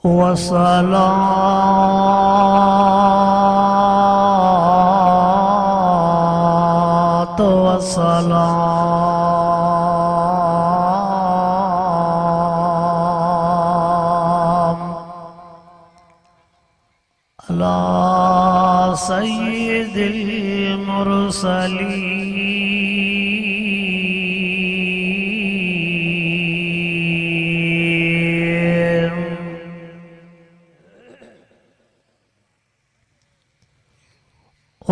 वस्सलातु वस्सलाम अला सय्यिदिल मुरसलीन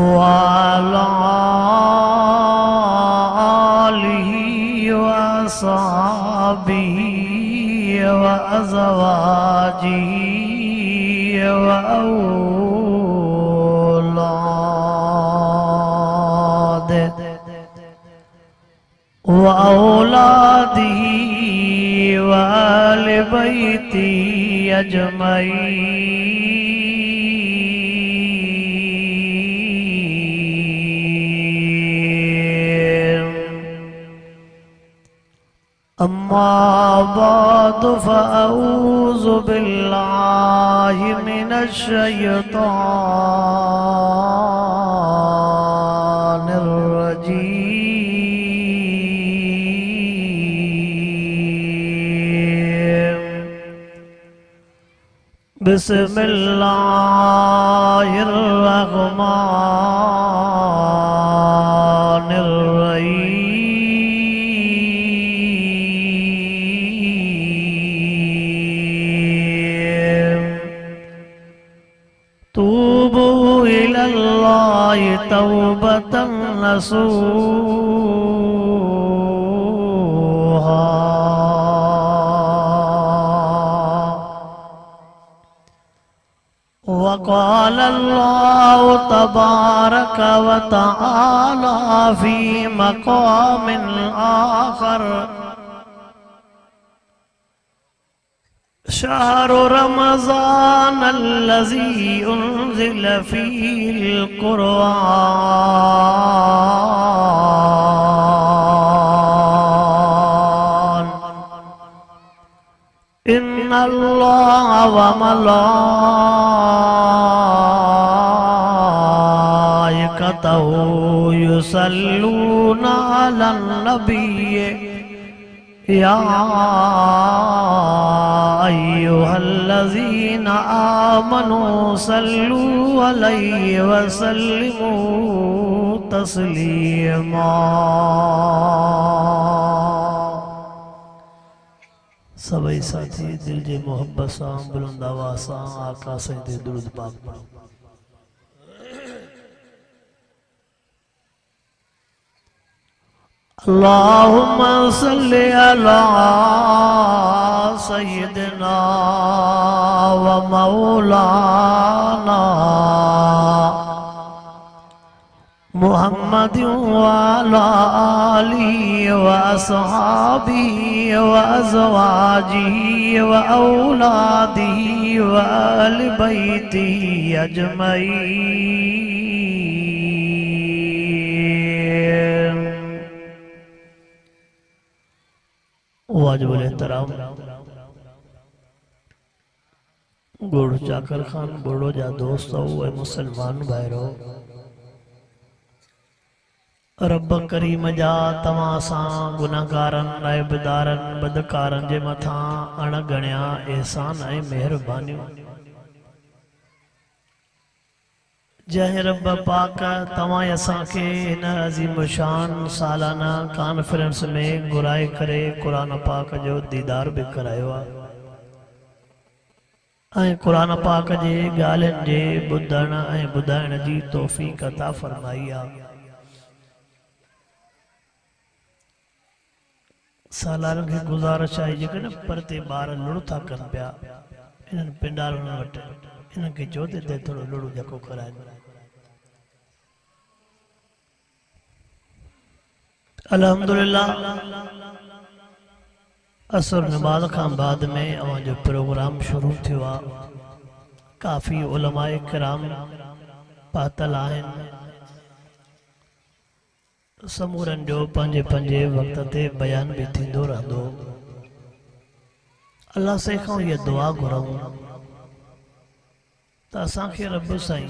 वाला आलिही व अस्हाबिही व अज़वाजिही व औलादिही व आले बैती अजमईन। अम्मा बादु फ़अऊज़ु बिल्लाहि मिनश शैतानिर रजीम। बिस्मिल्लाहिर रहमानिर रहीम। तूबू इलल्लाहि तौबतन नसूहा वक़ाल अल्लाहु तबारक व तआला फ़ी मक़ामिन आख़र शहरु रमज़ान अल्लज़ी उन्ज़िल फ़ीहिल क़ुरआन इन्नल्लाह व मलाइकतहु युसल्लूना अलन नबिय्य या अय्युहल्लज़ीना आमनू सल्लू अलैहि व सल्लिमू तस्लीमा। सभी साथी दिल जे मोहब्बत सां बुलंद आवाज़ सां आका साईं ते दुरूद पाक पढ़ो। अल्लाहुम्मा सल्लि अला सय्यिदिना व मौलाना मुहम्मदिन व अला आलिहि व अस्हाबिहि व अज़वाजिहि व औलादिहि व अहलि बैतिहि अजमईन। वाजिबुल एहतराम गुड़ चाकर खान बोड़ो जा दोस्त हो मुसलमान भाईरो रब करीम जा तव्हां सां गुनाहगारन ऐबदारन बदकारन जे मथां अणगणिया एहसान ऐं मेहरबानियूं। जय रब पाक तव्हां असांखे हिन अज़ीम शान सालाना कॉन्फ्रेंस में घुराए करे कुरान पाक जो दीदार भी करायो आहे ऐं कुरान पाक जे ॻाल्हियुनि जे ॿुधण ऐं ॿुधाइण जी तौफ़ीक़ अता फरमाई आहे। सालारनि खे गुज़ारिश आहे जेकॾहिं परते ॿार लुड़ था कनि पिया इन्हनि पिंडारनि वटि इन्हनि खे चओ ते थोरो लुड़ जको कराए। अल्हम्दुलिल्लाह असर नमाज खां बाद में अवां जो प्रोग्राम शुरू थियो आहे। काफ़ी उलमाए किराम पातल आहिनि। समूरनि जो पंहिंजे पंहिंजे वक़्त ते बयान भी थींदो रहंदो। अल्लाह से खां ये दुआ घुरऊं त असांखे रब साईं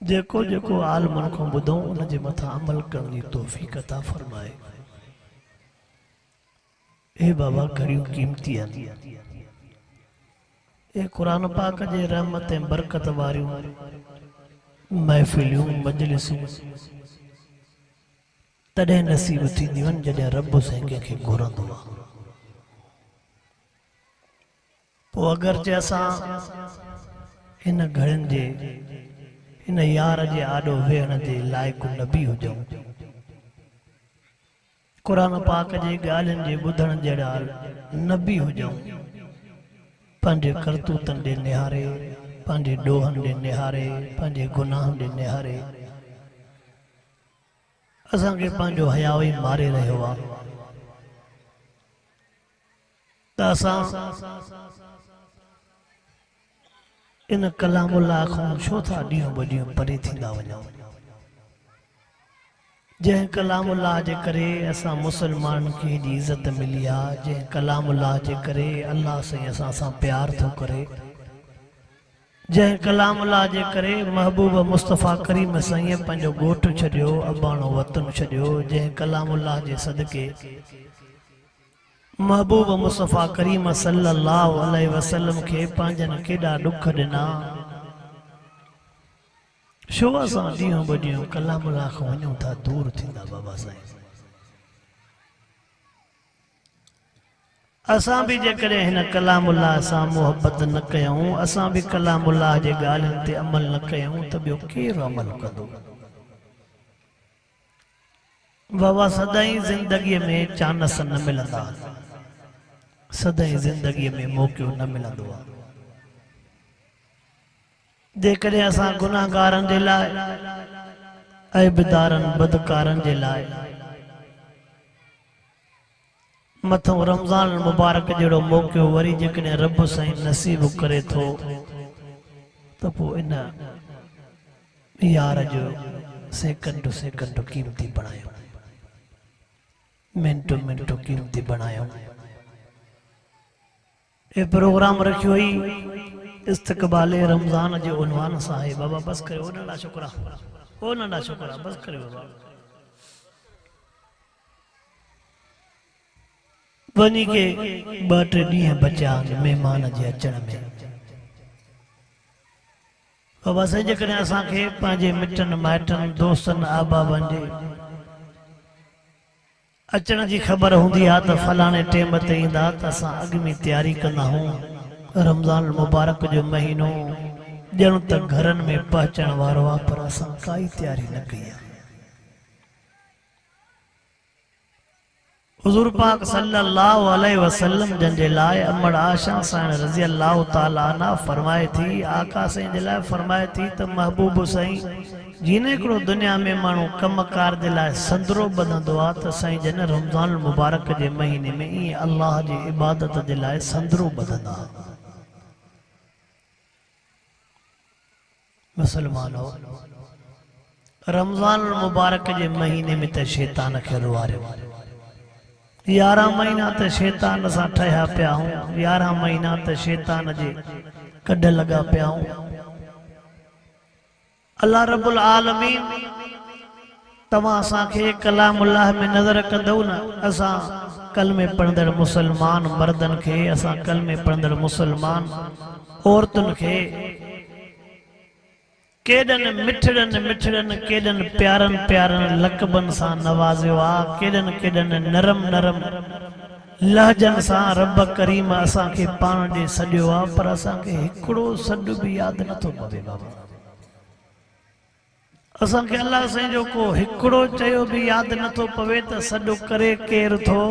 जेको जेको आलमन को ॿुधूं उन जे मथां अमल करण जी तौफ़ीक़ अता फरमाए। ए बाबा घड़ियूं कीमती आहिनि। ए कुरान पाक जे रहमत ऐं बरकत वारियूं महफ़िलियूं मजलिसूं तॾहिं नसीब थींदियूं आहिनि जॾहिं रब साईं कंहिंखे घुरंदो आहे। पोइ अगरचे असां हिन घड़ियुनि जे हिन यार जे आॾो वेहण जे लाइक़ु न बि हुजूं, कुरान पाक जी ॻाल्हियुनि जे ॿुधण जहिड़ा न बि हुजूं, पंहिंजे करतूतनि ॾे निहारे, पंहिंजे ॾोहनि ॾे निहारे, पंहिंजे गुनाहनि ॾे निहारे असांखे पंहिंजो हयाओ ई मारे रहियो आहे। त असां इन कलामुल्लाह खां छो था ॾींहों ब ॾींहुं परे थींदा वञूं? जंहिं कलामुल्लाह जे करे असां मुसलमान खे हेॾी इज़त मिली आहे, जंहिं कलामुल्लाह जे करे अल्लाह साईं असां सां प्यार थो करे, जंहिं कलामुल्लाह जे करे महबूब मुस्तफ़ा करीम साईं पंहिंजो ॻोठु छॾियो, अबाणो वतन छॾियो, जंहिं कलामुल्लाह जे सदके महबूब मुस्तफ़ा करीम सल्लल्लाहु अलैहि वसल्लम के पंहिंजनि केॾा ॾुख ॾिना, छो असां ॾींहों ब ॾींहुं कलामुल्लाह खां वञूं था दूर थींदा? बाबा साईं असां बि जेकॾहिं हिन कलामुल्लाह सां मोहबत न कयूं, असां बि कलामुल्लाह जे ॻाल्हियुनि ते अमल न कयूं त ॿियो केरु अमल कंदो? बाबा सदाईं ज़िंदगीअ में चांस न मिलंदा, सदाईं ज़िंदगीअ में मौक़ो न मिलंदो आहे। जेकॾहिं असां गुनाहगारनि जे लाइ, ऐबदारनि बदकारनि जे लाइ मथों रमज़ान मुबारक जहिड़ो मौक़ो वरी जेकॾहिं रब साईं नसीब करे थो त पोइ इन यार जो सेकंड सेकंड कीमती बणायो, मिनटो मिनटो कीमती बणायो। ये प्रोग्राम रखियो ही इस्तक़बाल रमज़ान जे उनवान सां आहे। बाबा बस करियो, नंढा छोकरा, ओ नंढा छोकरा बस करियो बाबा। वञी के ॿ टे ॾींहं बचिया महिमान जे अचण में। बाबा साईं जेकॾहिं असांखे पंहिंजे मिटनि माइटनि दोस्तनि अहबाबनि जे अचण जी ख़बर हूंदी आहे त फलाणे टेम ते ईंदा त असां अॻु में तैयारी कंदा आहियूं। रमज़ान मुबारक जो महीनो ॼण त घरनि में पहुचण वारो आहे, पर असां काई तैयारी न कई आहे। हुज़ूर पाक सल्लल्लाहु अलैहि वसल्लम जन जे लाइ अमड़ आशा साईं रज़ी अल्लाह ताला अन्हा फरमाए थी, आका साईं जे लाइ फरमाए थी त महबूब साईं जीने हिकिड़ो दुनिया में माण्हू कमकार जे लाइ संदरो ॿधंदो आहे त साईं जन रमज़ान मुबारक जे महीने में ईअं अल्लाह जी इबादत जे लाइ संदरो ॿधंदा। मुसलमानो, रमज़ान मुबारक जे महीने में त शैतान खे रुआरियो, 11 महीना त शैतान सां ठहिया पिया हूं, 11 महीना त शैतान जे कढ लगा पिया हूं। अल्लाह रब्बुल आलमीन तव्हां असांखे कलामुल्लाह में नज़र कंदो न, असां कलमे पढ़ंदड़ मुसलमान मर्दन खे, असां कलमे पढ़ंदड़ मुसलमान औरतुनि खे केॾनि मिठड़नि मिठड़नि केॾनि प्यारनि प्यारनि लक़बनि सां नवाज़ियो आहे, केॾनि केॾनि नरम नरम लहजनि सां रब करीम असांखे पाण ॾे सॾियो आहे, पर असांखे हिकिड़ो सॾु बि यादि नथो पवे। बाबा असांखे अल्लाह साईं जो को हिकिड़ो चयो बि यादि नथो पवे त सॾु करे केरु थो।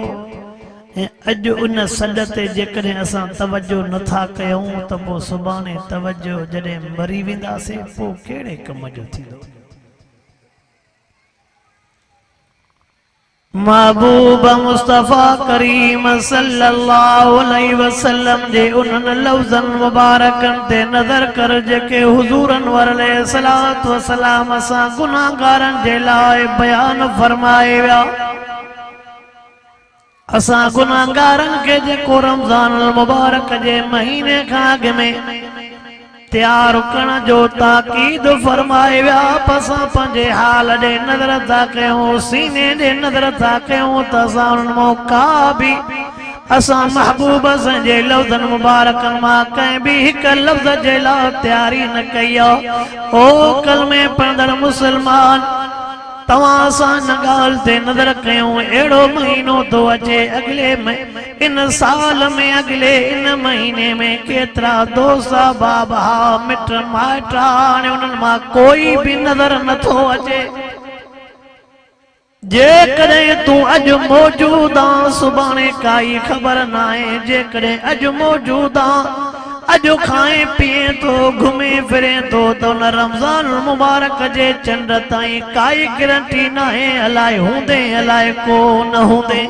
ऐं अॼु उन सॾ ते जेकॾहिं असां तवजो नथा कयूं त पोइ सुभाणे तवजो जॾहिं मरी वेंदासीं पोइ कहिड़े कम जो थींदो? महबूब मुस्तफ़ा करीम सल्लल्लाहु अलैहि वसल्लम जे उन्हनि लफ़्ज़नि मुबारकनि ते नज़र कर जेके हुज़ूर अनवर अलैहिस्सलातु वस्सलाम सां गुनाहगारनि जे लाइ बयान फरमाए विया। असां गुनाहगारनि के जेको रमज़ान मुबारक जे महीने खां अॻु में तैयार करण जो ताकीद फरमाए विया पसा पंहिंजे हाल ॾे नज़र था कयूं सीने ॾे नज़र था कयूं त असां उन्हनि मौका बि असां महबूब जे लफ़्ज़नि मुबारकनि मां कंहिं बि हिक लफ़्ज़ जे लाइ तैयारी न कई आहे। ओ कलमे पढ़ंदड़ मुस्लमान तव्हां सां न ॻाल्हि ते नज़र कयूं अहिड़ो महीनो थो अचे अॻिले इन साल में अॻिले इन महीने में केतिरा दोस्त बाबा मिट माइट हाणे उन्हनि मां कोई बि नज़र नथो अचे। जेकॾहिं तूं अॼु मौजूद आहीं सुभाणे काई ख़बर न आहे। जेकॾहिं अॼु मौजूद आहीं अॼु खाए पीए तो घुमे फिरे तो न रमज़ान मुबारक जे चंड ताईं काई गारंटी न आहे अलाए हूंदे अलाए को न हूंदे।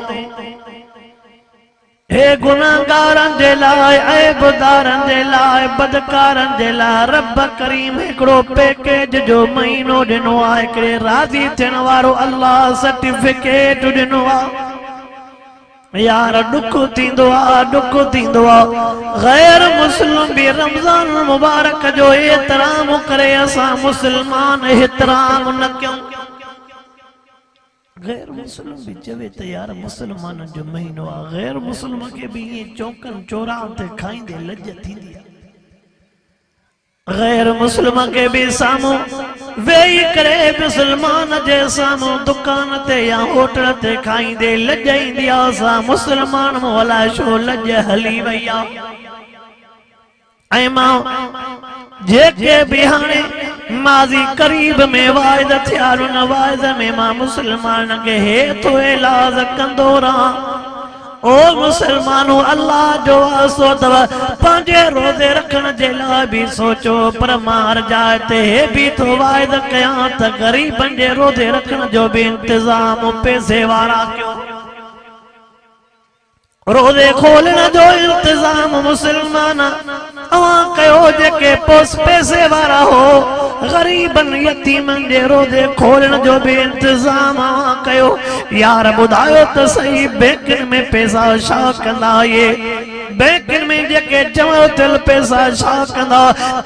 हे गुनाहगारन जे लाइ ऐबदारन जे लाइ बदकारन जे लाइ रब करीम हिकिड़ो पैकेज जो महीनो ॾिनो आहे। हिकिड़े राज़ी थियण वारो अल्लाह सर्टिफिकेट ॾिनो आहे। यार दुख थींदो आहे दुख थींदो आहे गैर मुस्लिम भी रमज़ान मुबारक जो एहतराम करे असां मुस्लमान एहतराम न कयूं। गैर मुस्लिम भी चवे त यार मुसलमाननि जो महीनो आहे गैर मुस्लिम के भी ये चौकन चौराहनि ते खाईंदे लज थींदी आहे। गैर मुस्लिम के भी साम्हूं वेही करे मुसलमान जे साम्हूं दुकान ते या होटल ते खाईंदे लज ईंदी आहे। असां मुसलमान मूं अलाए छो लज हली वई आहे। ऐं मां जेके भी हाणे माज़ी करीब में वाइद थिया उन वाइद में मां मुसलमान के हेठो इलाज कंदो रहां। ओ मुसलमानो अल्लाह जो वास्तो अथव पंहिंजे रोज़े रखण जे लाइ भी सोचो पर मार जाए ते भी तो वाइद कयां त ग़रीबनि जे रोज़े रखण जो भी इंतज़ाम पैसे वारा कयो। रोज़े खोलण जो इंतज़ाम मुसलमान अवां कयो जेके पोस पैसे वारा हो गरीबन यतीमन जे रोज़े खोलण जो भी इंतजाम अवां कयो। यार ॿुधायो त सही बैंकनि में पैसा छा कंदा ये बैंकनि में जेके जमा थियल पैसा छा कंदा।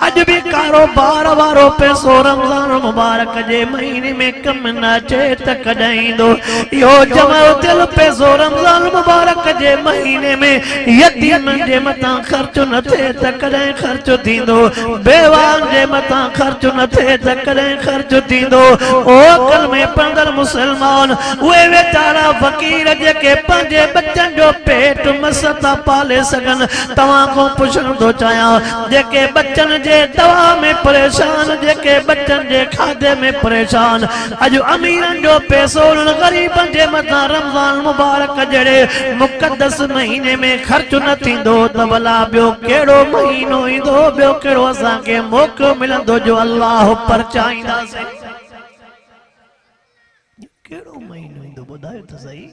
अॼु भी कारोबार वारो पैसो रमज़ान मुबारक जे महीने में कम न अचे त कॾहिं ईंदो। इहो जमा थियल पैसो रमज़ान मुबारक जे महीने में यतीमन जे मथां ख़र्च न थिए त कॾहिं ख़र्च थींदो। बेवान जे मथां ख़र्च न थिए त कॾहिं ख़र्च थींदो। ओ कल में पढ़ंदड़ मुसलमान उहे वेचारा फ़क़ीर जेके पंहिंजे बच्चनि जो पेट मस था पाले सघनि तव्हां खां पुछण थो चाहियां जेके बच्चनि जे दवा में परेशान जेके बच्चनि जे खाधे में परेशान अॼु अमीरनि जो पैसो उन्हनि ग़रीबनि जे मथां रमज़ान मुबारक जहिड़े मुक़दस महीने में ख़र्च न थींदो त भला ॿियो कहिड़ो महीनो ईंदो ॿियो कहिड़ो असांखे मौक़ो मिलंदो जो अल्लाह पर चाहींदासीं। कहिड़ो महीनो ईंदो ॿुधायो त सही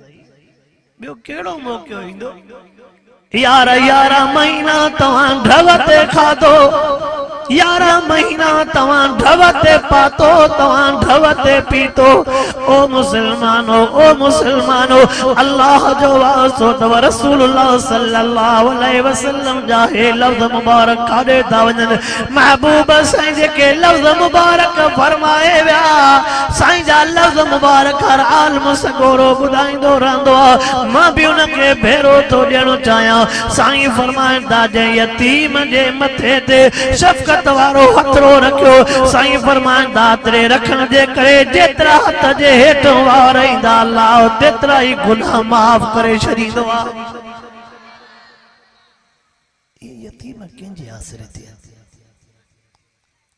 ॿियो कहिड़ो मौक़ो ईंदो। यार 11 महीना तव्हां ढव ते खाधो 11 महीना तव्हां ढव ते पातो तव्हां ढव ते पीतो। ओ मुसलमानो अल्लाह जो वास्तो अथव रसूलुल्लाह सल्लल्लाहु अलैहि वसल्लम जा हे लफ़्ज़ मुबारक काॾे था वञनि। महबूब साईं जेके लफ़्ज़ मुबारक फरमाए विया साईं जा लफ़्ज़ मुबारक हर आलम सगोरो ॿुधाईंदो रहंदो आहे। मां बि उनखे भेरो थो ॾियणो चाहियां। साईं फरमाईंदा जे यतीम जे मथे ते शफ़क़त वारो हथरो रखियो। साईं फरमाईंदा तेरे रखण जे करे जेतिरा हथ जे हेठों वार ईंदा अल्लाह तेतिरा ई गुनाह माफ़ करे छॾींदो आहे। ये यतीम कंहिंजे आसरे ते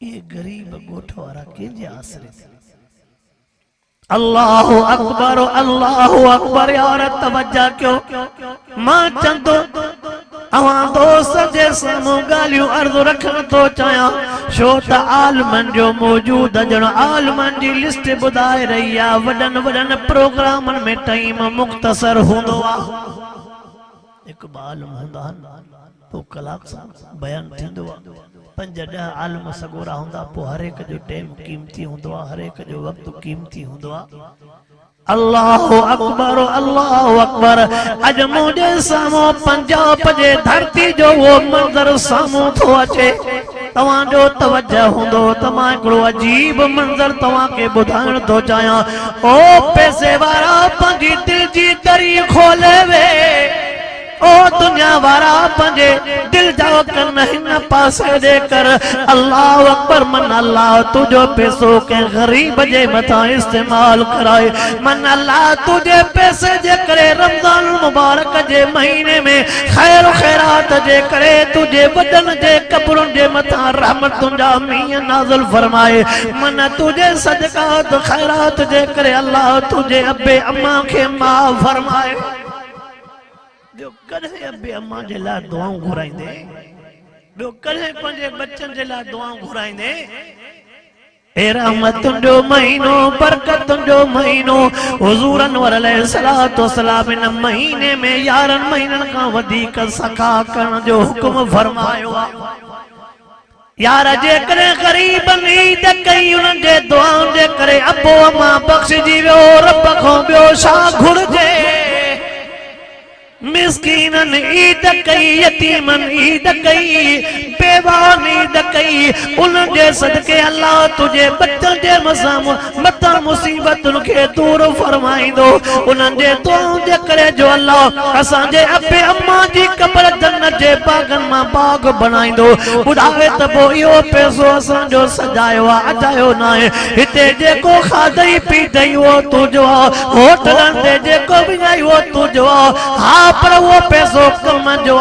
ये गरीब ॻोठ वारा कंहिंजे आसरे ते। अल्लाहु अकबर यार तवज्जो कयो। मां चंदो अवां दोस्त जे साम्हूं ॻाल्हियूं अर्ज़ रखण थो चाहियां छो त आलमनि जो मौजूद ॼण आलमनि जी लिस्ट ॿुधाए रही आहे। वॾनि प्रोग्रामनि में टाइम मुख़्तसर हूंदो आहे। हिकु आलम हूंदा आहिनि पोइ कलाक सां बयान थींदो आहे। 5-10 आलम सगोरा हूंदा पोइ हर एक जो टाइम कीमती हूंदो आहे हर एक जो वक़्तु कीमती हूंदो आहे। अल्लाहु अकबर अॼु मुंहिंजे साम्हूं पंजाब जे धरती जो वो मंज़र साम्हूं थो अचे। तवां जो तवज्जो हुंदो त मां हिकिड़ो अजीब मंज़र तवां खे ॿुधाइण थो चाहियां। ओ पैसे वारा पंहिंजी दिल जी दरी खोले वे, ओ दुनिया वारा पंहिंजे दिल जा कन हिन पासे दे कर। अल्लाह अकबर। मन अल्लाह तुझो पैसो के गरीब जे मथा इस्तेमाल कराए। मन अल्लाह तुझे पैसे जे करे रमजान मुबारक जे महीने में खैर खैरात जे करे तुझे वदन जे कब्रुन जे मथा रहमतुन जा मींह नाज़िल फरमाए। मन तुझे सदक़ात खैरात जे करे अल्लाह तुझे अब्बे अम्मा के माफ़ फरमाए। जो कॾहिं अब्बे अम्मा जे लाइ दुआऊं घुराईंदे, ॿियो कॾहिं पंहिंजे बच्चनि जे लाइ दुआऊं घुराईंदे। ए रहमतुन जो महीनो, बरकतुन जो महीनो, हुज़ूर अनवर अलैहिस्सलातु वस्सलाम इन महीने में 11 महीननि खां वधीक सखा करण जो हुक्म फरमायो आहे। यार जेकॾहिं ग़रीबनि ईद कई उन्हनि जे दुआउनि जे करे अबो अम्मा बख़्शिजी वियो, रब खां ॿियो छा घुरिजे। मिस्कीनन ईद कई, यतीमन ईद कई, बेवान ईद कई, उनके सदके अल्लाह तुझे बच्चन जे मथा मुसीबतुन के दूर फरमाइंदो। उनके दुआउं जे करे जो अल्लाह असांजे अब्बे अम्मा जी कब्र जन्नत जे बागन मां बाग बनाइंदो। ॿुधाए त पोइ इहो पैसो असांजो सजायो आहे, अजायो न आहे। हिते जेको खाधई पीतई उहो तुंहिंजो आहे, होटलनि ते जेको विञाई उहो तुंहिंजो आहे। हा पर वो पैसो कम जो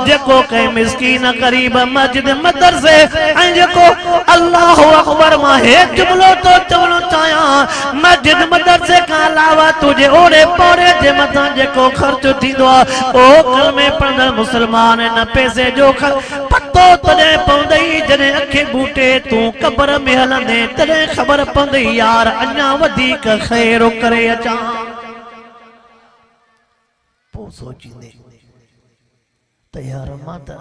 जेको कई मिस्कीन गरीब मस्जिद मदरसे ऐं जेको अल्लाह अकबर मां हे जुमलो तो चवणो चाहियां। मस्जिद मदरसे खां अलावा तुझे ओड़े पौड़े जे मथां जेको ख़र्च थींदो आहे ओ कलमे पढ़ंदड़ मुस्लमान इन पैसे जो पतो तॾहिं पवंदई जॾहिं अखे बूटे तूं क़ब्र में हलंदे, तॾहिं ख़बर पवंदई यार अञा वधीक ख़ैर करे अचां। सोचींदे त यार मां त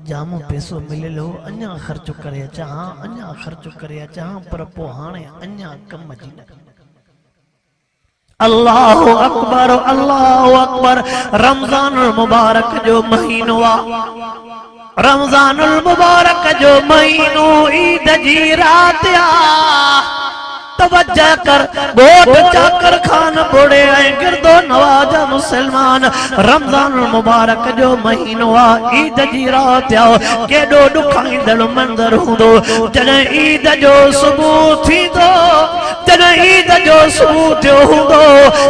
जाम पैसो मिलियो अञा ख़र्च करे अचां, अञा ख़र्च करे अचां, पर पोइ हाणे अञा कम जी न। अल्लाह अकबर, अल्लाह अकबर। रमज़ानुल मुबारक जो महीनो आहे, रमज़ानुल मुबारक जो महीनो ईद जी रात आहे। तवज्जो कर, गोट चाकर खान बोड़े ऐं गिरदो नवाजा मुसलमान। रमज़ान मुबारक जो महीनो आहे, ईद जी रात आहे। केॾो ॾुखाईंदड़ मंज़र हूंदो जॾहिं ईद जो सुबुह थींदो, जॾहिं ईद जो सुबुह थियो हूंदो।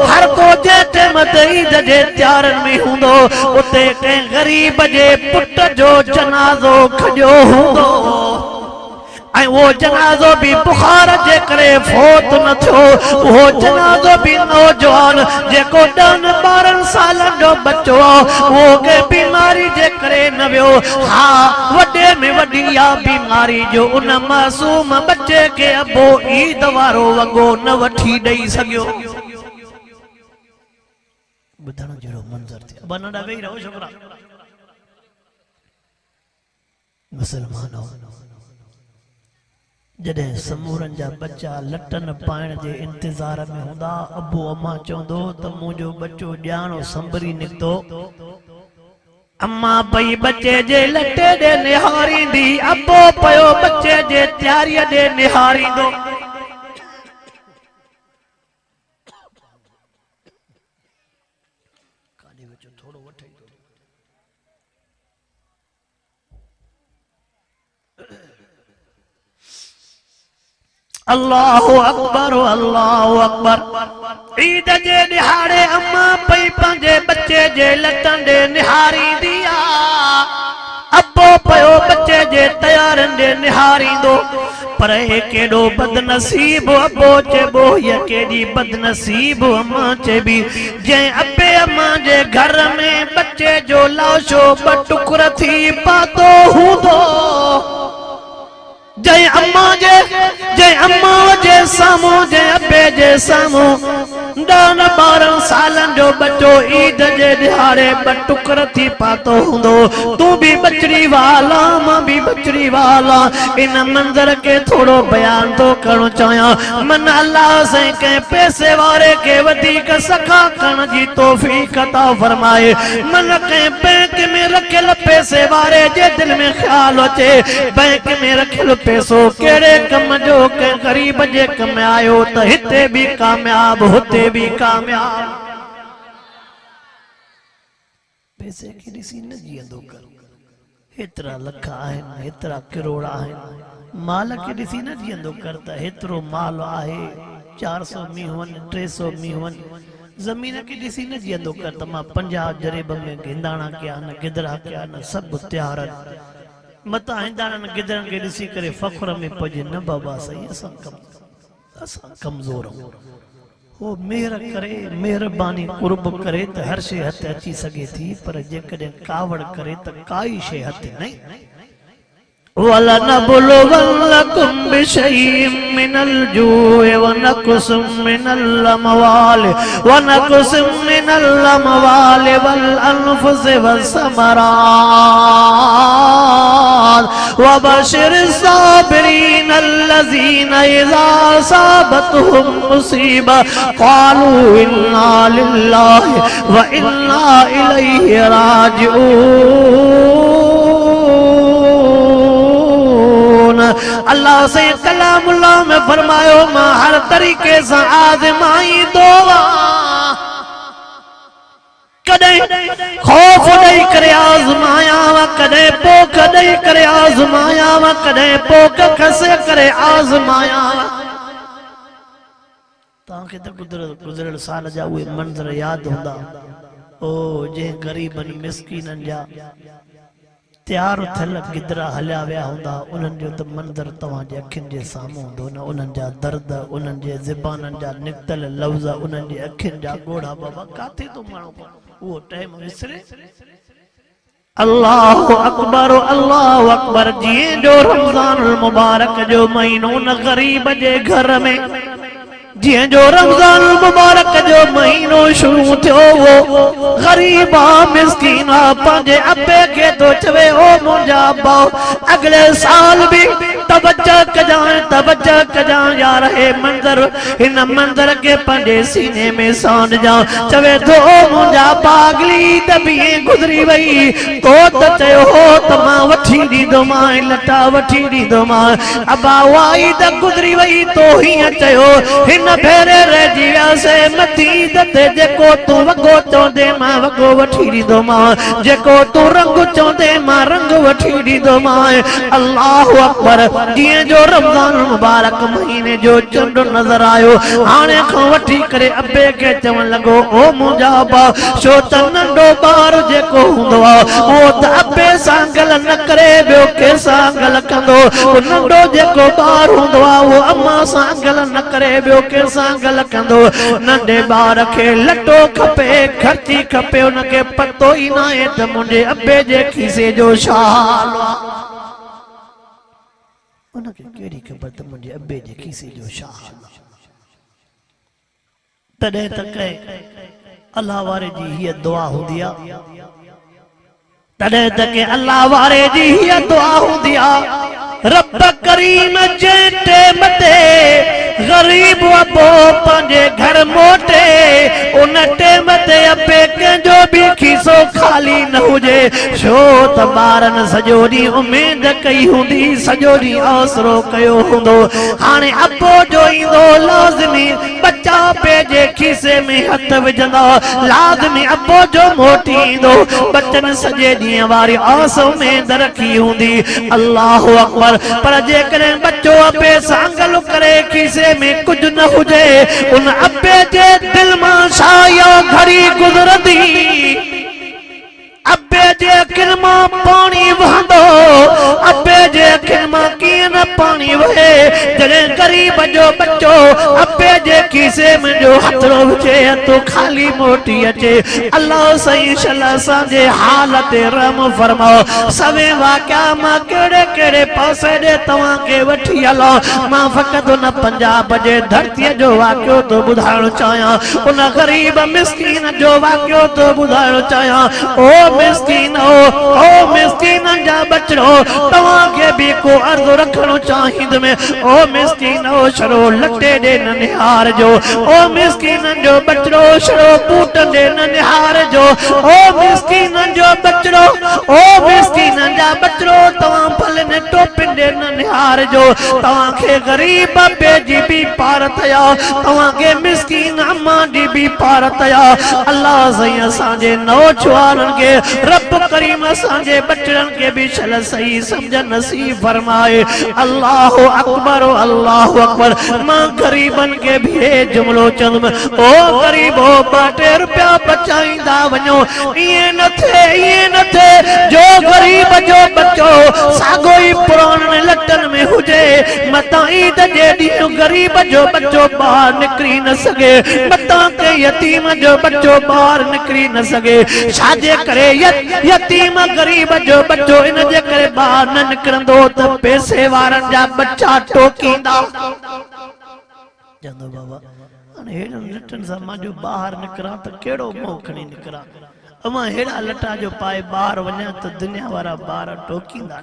हर को जे टाइम ते ईद जे त्यारनि में हूंदो, उते कंहिं ग़रीब जे पुट जो जनाज़ो खॼो हूंदो ऐं वो जनाज़ो भी बुखार जे करे फौत न थियो। वो जनाज़ो भी नौजवान जेको 10-12 सालन जो बच्चो वो के बीमारी जे करे न वियो। हाँ वॾे में वॾी या बीमारी जो उन मासूम बच्चे के अबो ईद वारो वॻो न वठी ॾेई सघियो। ॿुधण जहिड़ो मंज़र थियो। बनड़ा वेही रहो छोकरा मुसलमानो। जॾहिं समूरनि जा बच्चा लटन पाइण जे इंतज़ार में हूंदा, अबो अम्मा चवंदो त मुंहिंजो बच्चो ॼाणो संभरी निकितो। अम्मा पई बच्चे जे लटे ॾे निहारींदी, अबो पियो बच्चे जे तयारीअ ॾे निहारींदो। अल्लाह अकबर, अल्लाह अकबर। ईद जे निहारे अम्मा पई पंहिंजे बच्चे जे लटन ॾे निहारींदी आहे, अबो पियो बच्चे जे तयारनि ॾे निहारींदो। पर हे केॾो बदनसीब अबो चइबो, हीअ केॾी बदनसीब अम्मा चइबी जंहिं अबे अम्मा जे घर में बच्चे जो लाशो 2 टुकर थी पातो हूंदो। जय अम्मा जे साम्हूं, जय अबे जे साम्हूं 10-12 सालन जो बच्चो ईद जे दिहाड़े 2 टुकर थी पातो हूंदो। तूं भी बचड़ी वाला, मां भी बचड़ी वाला। इन मंजर के थोड़ो बयान तो करणो चाहियां। मन अल्लाह से कंहिं पैसे वारे के वधीक सखा करण जी तौफीक अता फरमाए। मन कंहिं बैंक में रखियल पैसे वारे जे दिल में ख्याल अचे बैंक में रखियल पैसो केड़े कम जो के गरीब जे कम आयो त हिते भी कामयाब होते भी कामयाब पैसे की ॾिसी न जीअंदो कर हेतरा लख आहिनि हेतरा करोड़ आहिनि माल के ॾिसी न जीअंदो कर त हेतिरो माल आहे 400 मीहन 300 मीहन ज़मीन के ॾिसी न जीअंदो कर त मां 50 जरेब में हिंदाणा कया न गिदरा कया न सभु तयार मता हिंदाणनि गिदरनि के ॾिसी करे फ़ख्र में पजे न बाबा सही असां कमज़ोर आहियूं वो मेहर करे मेहरबानी कुर्ब करे त हर शइ हथ अची सके थी पर जेकॾहिं कावड़ करे त काई शइ हथ नहीं वलनबलुवन्नकुम बिशैइन मिनल जूइ वनक़्सिम मिनल अमवालि वल अनफुसि वस्समरात वबशिरिस साबिरीन अल्लज़ीना इज़ा असाबतहुम मुसीबा क़ालू इन्ना लिल्लाहि व इन्ना इलैहि राजिऊन अल्लाह से कलामुल्लाह में फरमायो मां हर तरीके से आज़माई दो कदे खौफ दई करे आज़माया वा कदे पोख दई करे आज़माया वा कदे पोख खसे करे आज़माया ताके त गुज़रियल साल जा उहे मंज़र याद हुंदा ओ जे गरीबन मिस्कीनन जा तैयार थियल गिदरा हलिया विया हूंदा उन्हनि जो त मंज़र तव्हांजे अखियुनि जे साम्हूं हूंदो न उन्हनि जा दर्द उन्हनि जे ज़बाननि जा निकितल लफ़्ज़ उन्हनि जे अखियुनि जा ॻोढ़ा बाबा काथे तो माण्हू उहो टाइम विसरे अल्लाहु अकबर जीअं जो रमज़ानुल मुबारक जो महीनो न ग़रीब जे घर में जिए जो रमजान मुबारक जो महीनो शुरू थियो वो गरीबा मिस्कीना पंहिंजे अब्बे के तो चवे ओ मुंहिंजा भाउ अगले साल भी तवज्जो कजां यार हे मंजर इन मंजर के पंहिंजे सीने में सांड जा चवे तो ओ मुंहिंजा पागली दबी गुज़री वई तो त चयो हो त मां वठी ॾींदो मां लटा वठी ॾींदो मां अबा वाई त गुज़री वई तो हीअं चयो हिन भेरे रहिजी वियासे मथी दते जेको तू वगो चोंदे मां वगो वठी ॾींदो मां जेको तू रंग चोंदे मां रंग वठी ॾींदो मां अल्लाहु अकबर जीअं जो रमज़ान मुबारक महीने जो चंड नज़र आयो हाणे खां वठी करे अब्बे के चवण लॻो ओ मुंहिंजा भाउ छो त नंढो ॿार जेको हूंदो आहे उहो त अब्बे सां गल न करे ॿियो कंहिंसां गल कंदो नंढो जेको ॿार हूंदो आहे उहो अम्मा सां गल न करे ॿियो कंहिंसां गल कंदो नंढे ॿार खे लटो खपे खर्ची खपे उनखे पतो ई न आहे त मुंहिंजे अब्बे जे खीसे जो छा हाल आहे उनखे कहिड़ी ख़बर त मुंहिंजे अब्बे जे खीसे जो छा हाल आहे तॾहिं त कहे अल्लाह वारे जी हीअ दुआ हूंदी आहे तॾहिं त के अल्लाह वारे जी हीअ दुआ हूंदी आहे रब करीम जे टेम ते गरीब अबो पंहिंजे घर मोटे उन टेम ते अबे कंहिंजो बि खीसो खाली न हुजे छो त ॿारनि सॼो ॾींहुं उमेद कई हूंदी सॼो ॾींहुं आसरो कयो हूंदो हाणे अबो जो ईंदो लाज़मी बच्चा पंहिंजे खीसे में हथ विझंदा लाज़मी अबो जो मोटी ईंदो बच्चनि सॼे ॾींहं वारी आस उमेद रखी हूंदी अल्लाहु अकबर पर जेकॾहिं बच्चो अबे सां गलु करे खीसे में कुछ न हुजे उन अब्बे जे दिल मां छाया घड़ी गुज़रदी अब्बे जे अखियुनि मां पाणी वहंदो अब्बे जे अखियुनि मां कीअं न पाणी वहे जॾहिं ग़रीब जो बच्चो अब्बे जे खीसे में जो हथड़ो विझे हथो खाली मोटी अचे अल्लाह सही शला असांजे हाल ते रहम फरमाओ सवे वाक़िया मां कहिड़े कहिड़े पासे ॾे तव्हांखे वठी हलां मां फ़क़ति उन पंजाब जे धरतीअ जो वाक़ियो थो ॿुधाइणु चाहियां उन ग़रीब मिस्कीन जो वाक़ियो थो ॿुधाइणु चाहियां ओ मिस्कीन ओ मिस्कीन जा बचड़ो तव्हांखे बि को अर्ज़ु रखणु चाहींदुमि ओ मिस्कीन ओ छड़ो लटे ॾे निहार जो जो ओ मिस्कीनन जो बचड़ो छड़ो बूटन दे ननिहार जो ओ मिस्कीनन जो बचड़ो ओ मिस्कीनन जा बचड़ो तवां फलन टोपिन दे ननिहार जो तवां के गरीब बे जी भी पार थया तवां के मिस्कीन अम्मा जी भी पार थया अल्लाह सही असांजे नौजवानन के रब करीम असांजे बचड़न के भी चल सही समझ नसीब फरमाए अल्लाह अकबर अल्लाह अकबर मां गरीबन के भी जुमलो चंद ओ गरीबो 2 रुपया बचाईंदा वञो ये न थे जो गरीब जो बच्चो सागो ही पुराने लटन में हुजे मता ईद जे ॾींहुं गरीब जो बच्चो बाहर निकरी न सके मता के यतीम जो बच्चो बाहर निकरी न सके छाजे करे यतीम गरीब जो बच्चो इन जे करे बाहर न निकरंदो त पैसे वारन जा बच्चा टोकींदा जंदो बाबा अने हेडन लटन सा मां जो बाहर निकरा त केड़ो मोह खणी निकरा अमा हेड़ा लटा जो पाए बाहर वञा त दुनिया वारा बाहर टोकींदा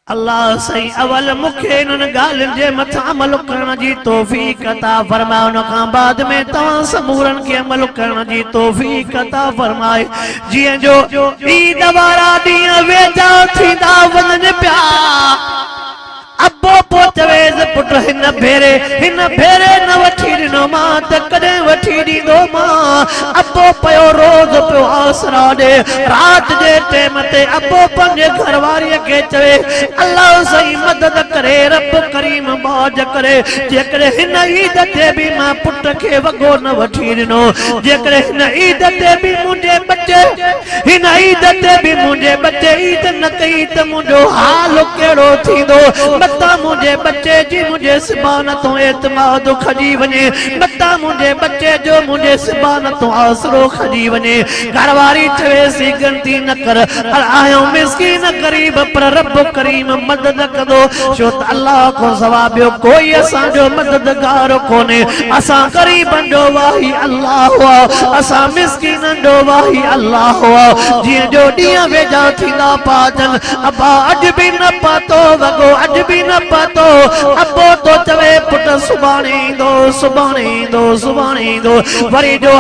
अल्लाह सही अवल मुखे इन गालिन जे मथा अमल करण जी तौफीक अता फरमाए उन खां बाद में तवां समूरन के अमल करण जी तौफीक अता फरमाए जिए जो ईद वारा ॾींहं वेझा थींदा वञनि पिया अब्बो पोचवेज पुट हिन भेरे न वठी ॾिनो मां त कॾहिं वठी ॾींदो मां अब्बो पयो रोज़ पियो आसरा ॾे रात जे टाइम ते अब्बो पंहिंजे घरवारीअ खे चवे अल्लाह सही मदद करे रब करीम बाज करे जेकॾहिं हिन ईद ते बि मां पुट खे वॻो न वठी ॾिनो जेकॾहिं हिन ईद ते बि मुंहिंजे बच्चे हिन ईद ते बि मुंहिंजे बच्चे ईद न कई त मुंहिंजो हाल कहिड़ो थींदो मता मुझे बच्चे जी मुझे सिबान तो एतमाद खजी वने मता मुझे बच्चे जो मुझे सिबान तो आसरो खजी वने घरवारी चवे सी गंती न कर आयो मिस्कीन गरीब पर रब करीम मदद कदो छो त अल्लाह को सवाबियो कोई असा जो मददगार कोने असा गरीबन जो वाही अल्लाह हुआ असा मिस्कीनन जो वाही अल्लाह हुआ जी जो दिया वेजा थींदा पाजन अबा अज भी न पातो वगो अज भी न पातो अब्बो तो चवे पुट सुबानी दो वरी जो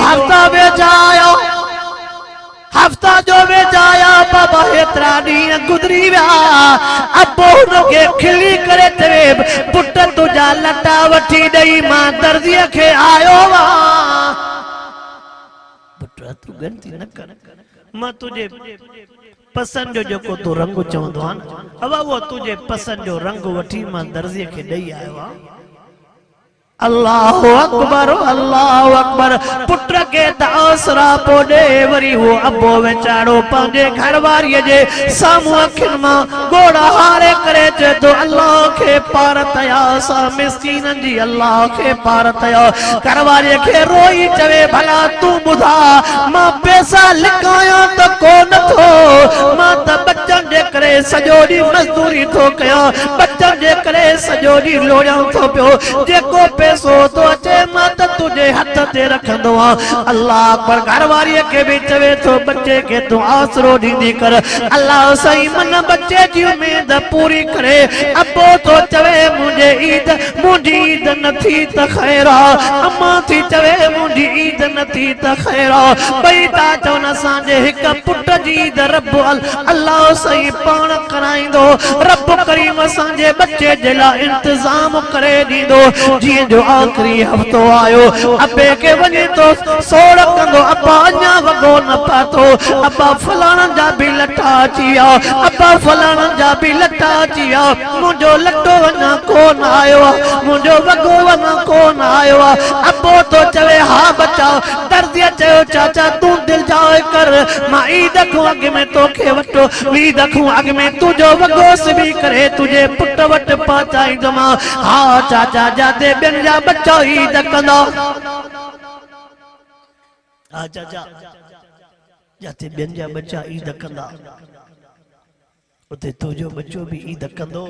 हफ्ता जो वेजाया बाबा हेतरा ॾींहं गुज़री विया अब्बो हुनखे खिली करे चवे पुट तुंहिंजा लटा वठी ॾेई मां दर्जीअ खे आयो पुट तूं गणती न कर मां तुझे पसंद जो को तू रंग चवंदो आहे न अब वो तुझे पसंद जो रंग वठी मां दर्जी खे ॾेई आयो आहे अल्लाहु अकबर पुट के आसरा पोडे वरी वो अब्बो वेचारो पंहिंजे घरवारीअ जे साम्हूं अखियुनि मां गोड़ा हारे करे चए तो अल्लाह के पार तया सा मिस्कीनन जी अल्लाह के पार तया घरवारीअ खे रोई चवे भला तू ॿुधा मां पैसा लिकाया त कोन थो मां त बच्चन जे करे सॼो ॾींहुं मज़दूरी थो कयां बच्चन जे करे सॼो ॾींहुं लोड़ां थो पियो जेको पैसो तो अचे मां त तुझे हथ ते रखंदो आ अल्लाह अकबर घरवारीअ खे भी चवे तो बच्चे के तू आसरो ॾींदी कर अल्लाह सही मन बच्चे जी उम्मीद पूरी करे अब्बो तो चवे मुंहिंजी ईद न थी त ख़ैर अम्मा थी चवे मुंहिंजी ईद न थी त ख़ैर ॿई था चवनि असांजे हिक पुट जी ईद रब अल्लाह सही पाण कराईंदो रब करीम असांजे बच्चे जे लाइ इंतजाम करे ॾींदो जीअं जो आखिरी हफ्तो आयो अब्बे के वञे तो सोड़ कंदो अब्बा अञा वॻो न पातो अब्बा फलाणनि जा बि लटा अची विया अब्बा फलाणनि जा बि लटा अची विया मुंहिंजो लटो अञा कोन आयो आहे मुंहिंजो वॻो अञा कोन आयो आहे अब्बो तो चवे हा बचा दर्जीअ चयो चाचा तूं दिल जाए कर मां ईद खां अॻु में तोखे वठो ईद खां अॻु में तुंहिंजो वॻो सिबी करे तुंहिंजे पुट वटि पहुचाईंदोमांव हा चाचा जाते ॿियनि जा बच्चा ईद कंदा हा चाचा जाते ॿियनि जा बच्चा ईद कंदा उते तुंहिंजो बच्चो भी ईद कंदो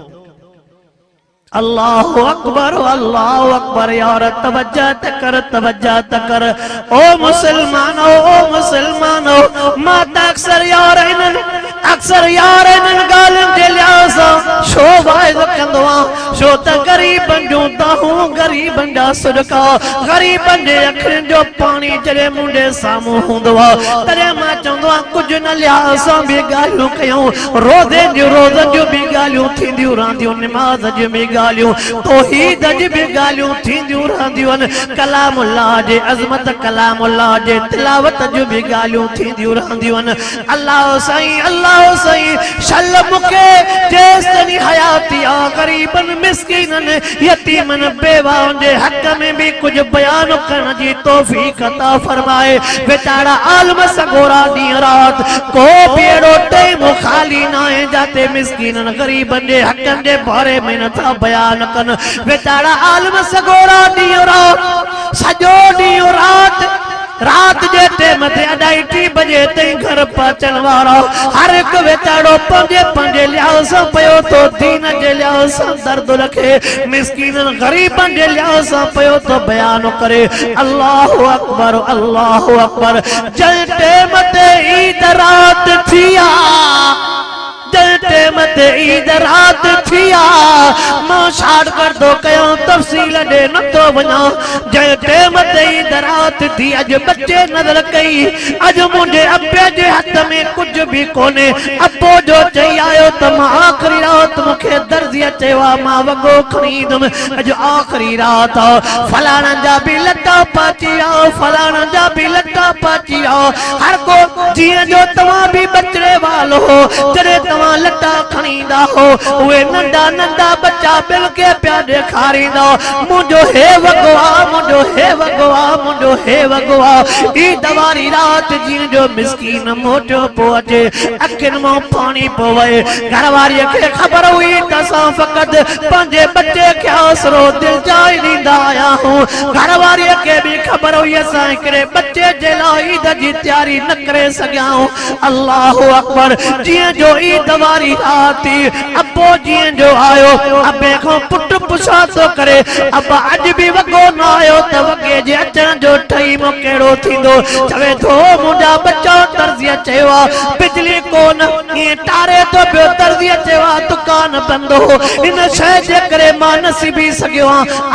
अल्लाहु अकबर यार तवज्जो कर ओ मुसलमानो मां त अक्सर यार इन्हनि ॻाल्हियुनि जे लिहाज़ छो वाइदो कंदो आहियां छो त ग़रीबनि जूं दाहूं गरीबन जा सदका गरीबन जे अखियुनि जो पानी जड़े मुंडे सामू हुंदो आ तरे मां चंदो कुछ न लिया असां भी गालियूं कयूं रोज़न जो भी गालियूं थींदियूं रहंदियूं नमाज जी भी गालियूं तौहीद जी भी गालियूं थींदियूं रहंदियूं कलाम अल्लाह जे अज़मत कलाम अल्लाह जे तिलावत जो भी गालियूं थींदियूं रहंदियूं अल्लाह साईं शल मुके जेसनी हयाती आ गरीबन मिस्कीनन यतीमन बेवाउन जे हक में भी कुछ बयान करण जी तौफीक अता फरमाए बेचारा आलम सगोरा दी रात को बेड़ो टाइम खाली ना है जाते मिस्कीनन गरीबन जे हकन जे बारे में नथा बयान कन बेचारा आलम सगोरा दी रात सजो दी रात जे टाइम ते 2:30 बजे ताईं घर पहुचण वारा हर एक वेचारो पंजे लिहाज़ पयो तो दीन जे लिहाज़ दर्द रखे मिस्कीनन गरीबन जे लिहाज़ पयो तो बयान करे अल्लाहु अकबर जल टाइम ते ईद रात थिया जल टाइम ते ईद रात थिया मां शाद कर दो कयो तफसील दे न तो वना जल टाइम ते ईद रात थी अज बच्चे नजर कई अज मुंडे अब्बे जे हाथ में कुछ भी कोने अब्बो जो चई आयो त मां आखिरी रात मुखे दर्जी चवा मां वगो खरीदम अज आखिरी रात फलाना जा भी लटा पाची आओ फलाना जा भी लटा पाची आओ हर को जिए जो तवा भी बचड़े वालो जरे लटा खणींदा हो उहे नंढा नंढा बच्चा बिल के प्या ॾेखारींदा मुंहिंजो हे भगवा ई दवारी रात जीअं जो मिस्कीन मोटियो पो अचे अखियुनि मां पाणी पो वहे घरवारीअ खे ख़बर हुई त असां फ़क़ति पंहिंजे बच्चे खे आसरो दिल जाए ॾींदा आया आहियूं घरवारीअ खे बि ख़बर हुई असां हिकिड़े बच्चे जे लाइ ईद जी तयारी न करे सघिया आहियूं अल्लाहु अकबर जीअं जो ईद वारी राती अब्बो जीअं जो आयो अब्बे खां पुट पुछा तो करे अब्बा अज भी वगो न आयो त वगे जे अचण जो टाइम केड़ो थींदो चवे थो मुंडा बच्चा दर्जी चयो बिजली कोन ये तारे तो पियो दर्जी चयो दुकान बंद हो इन शय जे करे मां नसीबी सगियो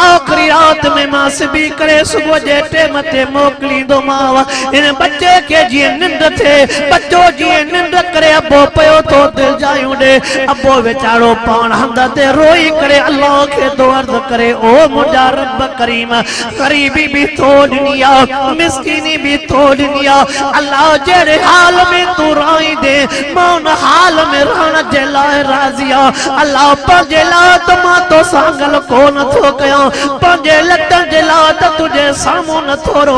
आखिरी रात में मां सिबी करे सुबह जे टाइम ते मोकलींदो मां इन बच्चे के जीअं निंद थे बच्चो जीअं निंद करे अब्बो पयो तो दिल जायूं दे अब्बो बेचारो पान हमद ते रोई करे अल्लाह के तो अर्ज करे ओ मुंडा रब करीम गरीबी भी तोड़निया मिस्कीनी भी तोड़निया अल्लाह जेरे हाल में तू राई दे मौन हाल में रहन जे लाए राजिया अल्लाह पर जे ला तो मां तो सांगल को न थो कयो पंजे लटन जे ला तो तुझे सामो न थोरो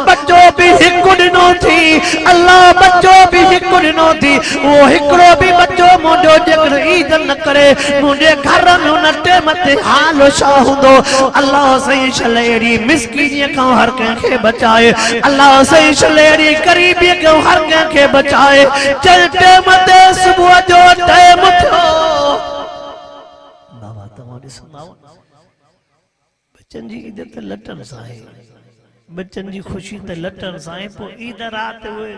बच्चो भी हिक दिनो थी अल्लाह बच्चो भी हिक दिनो थी वो हिकड़ो भी बच्चो मुंडो जेकर ईद न करे मुंडे घर में उन टाइम ते हाल छा हुंदो अल्लाह सही छलेड़ी मिस्कीनी का हर के बचाए अल्लाह सही छलेड़ी गरीबी के हर के बचाए चल टाइम ते सुबह जो टाइम थो बाबा तमाडी सुनाओ बच्चन जी ईद ते लटन साए बच्चन जी खुशी ते लटन साए पो ईद रात हुए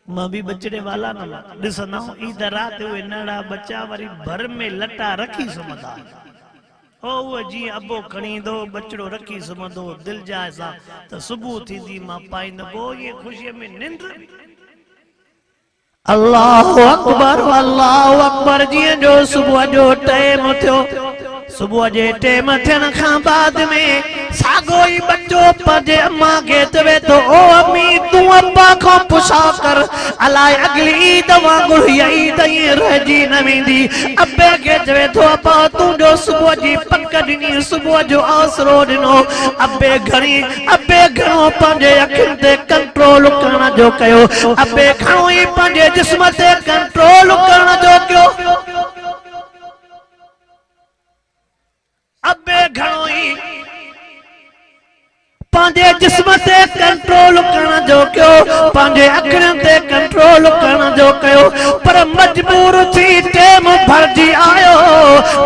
मां भी बचड़े वाला न दिसना ईद रात हुए नड़ा बच्चा वरी भर में लटा रखी सुमंदा ओ वो जी अबो खणी दो बचड़ो रखी सुमंदो दिल जाए सा त सुबह थींदी मां पाइंदो ये खुशी में निंद अल्लाहु अकबर जी जो सुबह जो टाइम थियो सुबह जे टाइम थियण खां बाद में सागो ही बच्चो पंहिंजे अम्मा खे चवे तो ओ अम्मी तू अब्बा खां पुछा कर अलाए अगली ईद वांगुरु हीअ ईद ईअं रहिजी न वेंदी अब्बे खे चवे तो अब्बा तू जो सुबह जी पक ॾिनी सुबह जो आसरो ॾिनो अब्बे घणो पंहिंजे अखियुनि ते कंट्रोल करण जो कयो अब्बे घणो ई पंहिंजे जिस्म ते कंट्रोल करण जो कयो अब्बे घणो ही पांजे जिस्म ते कंट्रोल करण जो कयो पांजे अखियुनि ते कंट्रोल करण जो कयो पर मजबूर थी टेम भरजी आयो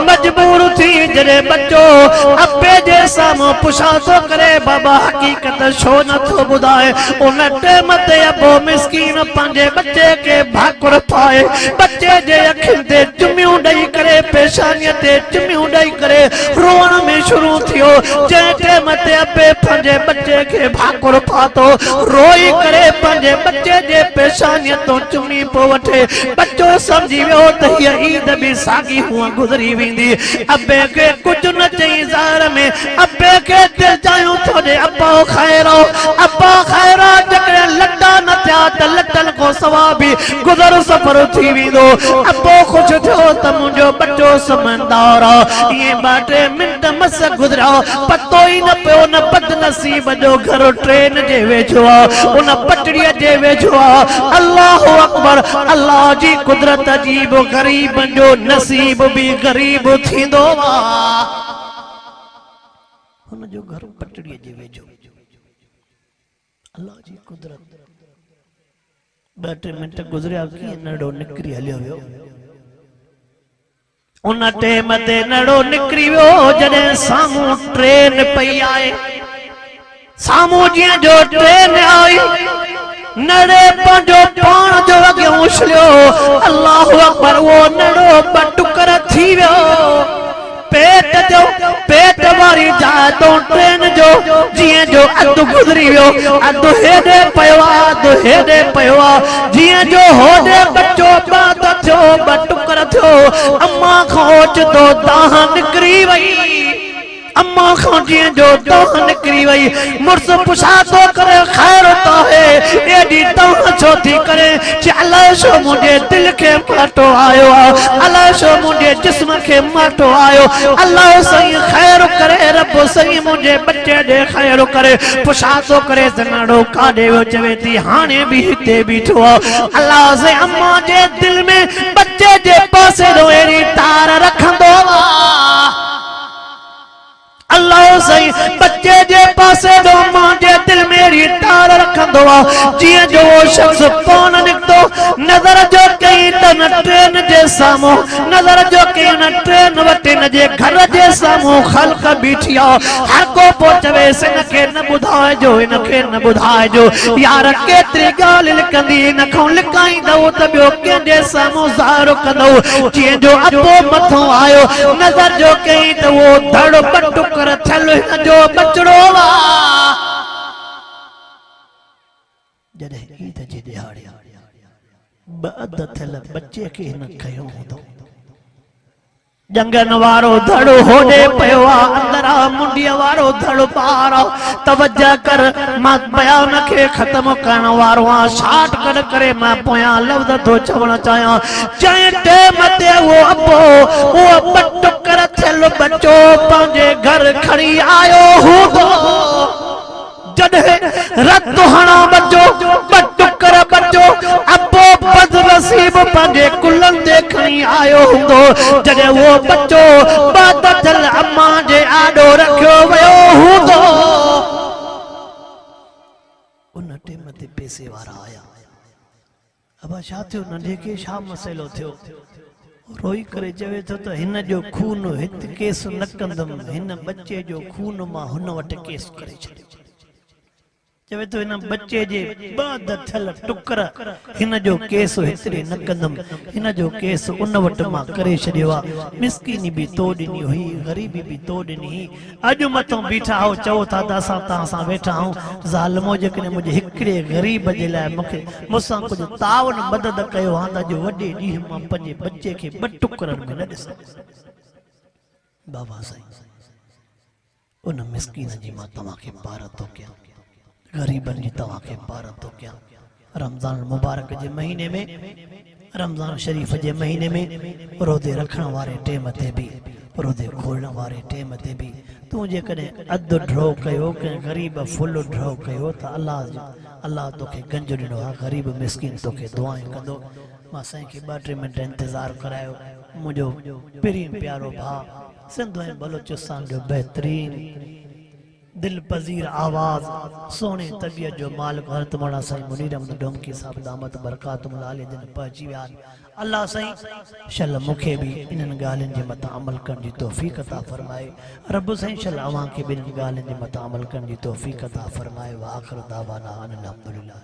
मजबूर थी जरे बच्चो अब्बे जे साम्हूं पुछा तो करे बाबा हकीकत छो नथो ॿुधाए उन टेम ते अबो मिस्कीन पांजे बच्चे के भाकुर पाए बच्चे जे अखियुनि ते चुमियूं ॾेई करे पेशानीअ ते चुमियूं ॾेई करे रोण में शुरू थियो। जे मते अबे पंजे बच्चे के भाकुर पातो रोई करे पंजे बच्चे जे पेशानी तो चुमी पो वठे। बच्चो समझी वियो त हीअ ईद भी सागी हुआ गुज़री वेंदी। अबे के कुछ न चई ज़ार में अबे के दिल चायूं थोड़े अब्बा खैरो जकड़े लटा न थिया त लटन को सवा भी गुज़र सफ़र थी वेंदो। अब्बो ख़ुशि थियो त मुंहिंजो बच्चो समझदार ये बाटे मिंट मस गुज़रिया पतो ही न पियो न बदनसीब जो घर ट्रेन जे वेझो उन पटड़ीअ जे वेझो। अल्लाह अकबर अल्लाह जी कुदरत अजीब गरीब जो नसीब भी गरीब थींदो हुन जो घर पटड़ीअ जे वेझो। अल्लाह जी कुदरत 2-3 मिनट गुज़रिया कीअं नड़ो निकिरी हलियो वियो। उन टेम ते नड़ो निकिरी वियो जॾहिं साम्हूं ट्रेन पई आए। साम्हूं जीअं जो ट्रेन आई नड़े पंहिंजो पाण जो अॻियां उछलियो। अल्लाह अकबर वो नड़ो ॿ टुकर थी वियो। पेट वारी जाइ तो ट्रेन जो जीअं जो अधु गुज़री वियो। अधु हेॾे पियो आहे जीअं जो होॾे बच्चो बंद थियो ॿ टुकर थियो। अम्मा खां ओचितो दाह निकिरी वई। अम्मा खां जीअं जो दाह निकिरी वई। मुड़ुस पुछा थो करे ख़ैर तो है एॾी दाह छो थी करे। अलाए छो मुंहिंजे दिल खे माटो आयो आहे अलाए छो मुंहिंजे जिस्म खे माटो आयो। अल्लाह सही ख़ैर करे रब सही मुंहिंजे बच्चे ॾे ख़ैर करे। पुछा थो करे सनाड़ो काॾे वियो चवे थी हाणे बि हिते बीठो आहे। अल्लाह से अम्मा जे दिल में बच्चे जे पासे ॾो अहिड़ी तार रखंदो आहे। अल्लाह सही बच्चे जे पासे दो मां जे दिल मेरी तार रखंदो आहे। जीअं जो वो शख्स कोन निकतो नज़र जो कई तन ट्रेन जे साम्हूं नज़र जो कई न ट्रेन वटि न जे घर जे साम्हूं ख़ल्क़ बीठी आहे। हर को पो चवे हिन खे न ॿुधाइजो हिन खे न ॿुधाइजो। यार केतिरी ॻाल्हि लिकंदी हिन खां लिकाईंदो त ॿियो कंहिंजे साम्हूं ज़ाहिर कंदो। जीअं जो अबो मथों आयो नज़र जो कई त वो धड़ पटुक थियल हिन जो बचड़ो जॾहिं ईद जे ॾियारे ॿ अध थियल बच्चे खे हिन खयो हूंदो। जंगन वारो धड़ो होॾे पियो आहे अंदरां मुंडीअ वारो धड़ो ॿार आहे। तवज्जो कर मां बयान खे ख़त्म करण वारो आहियां। शार्ट कट करे मां पोयां लफ़्ज़ थो चवण चाहियां। जंहिं टेम ते उहो अबो उहो ॿ टुकर थियल बच्चो पंहिंजे घर खणी आयो हूंदो। जॾहिं रत हणा बच्चो ॿ टुकर बच्चो अबो बदनसीब पंहिंजे कुलनि ते खणी आयो हूंदो। जॾहिं वो बच्चो बाद थियल अम्मा जे आॾो रखियो वियो हूंदो। उन टेम ते पैसे वारा आया। अबा छा थियो नंढे खे छा मसइलो थियो। रोई करे चवे थो त हिन जो खून हिते केस न कंदुमि हिन बच्चे जो खून मां हुन वटि केस करे छॾियो। चवे तो हिन बच्चे जे बाद थियल टुकर हिन जो केस हेतिरे न कंदुमि हिन जो केस उन वटि मां करे छॾियो आहे। मिसकीनी भी तो ॾिनी हुई ग़रीबी भी तो ॾिनी हुई। अॼु मथां बीठा हो चओ था त असां तव्हां सां वेठा आहियूं। ज़ालिमो जेकॾहिं मुंहिंजे हिकिड़े ग़रीब जे लाइ मूंखे मूंसां कुझु तावन मदद कयो हा त अॼु वॾे ॾींहं मां पंहिंजे बच्चे खे ॿ टुकरनि में न ॾिसां। बाबा साईं उन मिसकीन जी मां तव्हांखे पार थो कयां गरीबन जी तवाके पार तो क्या। रमजान मुबारक जे महीने में रमजान शरीफ जे महीने में रोदे रखण वारे टेम ते भी रोदे खोलण वारे टेम ते भी तू जे कने अध ड्रो कयो के गरीब फुल ड्रो कयो त अल्लाह तोखे गंज ॾिनो आहे। गरीब मिस्किन तोखे दुआएं कंदो। मां साईं खे 2-3 मिनट इंतज़ार करायो। मुंहिंजो प्रीन प्यारो भाउ सिंध ऐं बलोचिस्तान जो बहितरीन दिल पज़ीर आवाज़ सोने तबियत जो मालिक हज़रत मौलाना साईं मुनीर अहमद डोमकी साहब दामत बरकातुहुल आलिया जिन पहुची विया। अल्लाह साईं शल मूंखे भी इन्हनि ॻाल्हियुनि जे मथां अमल करण जी तौफ़ीक़ अता फरमाए। रब साईं शल अवां खे भी इन्हनि ॻाल्हियुनि जे मथां अमल करण जी तौफ़ीक़ अता फरमाए। व आख़िर दावाना अनिल हम्दुलिल्लाह।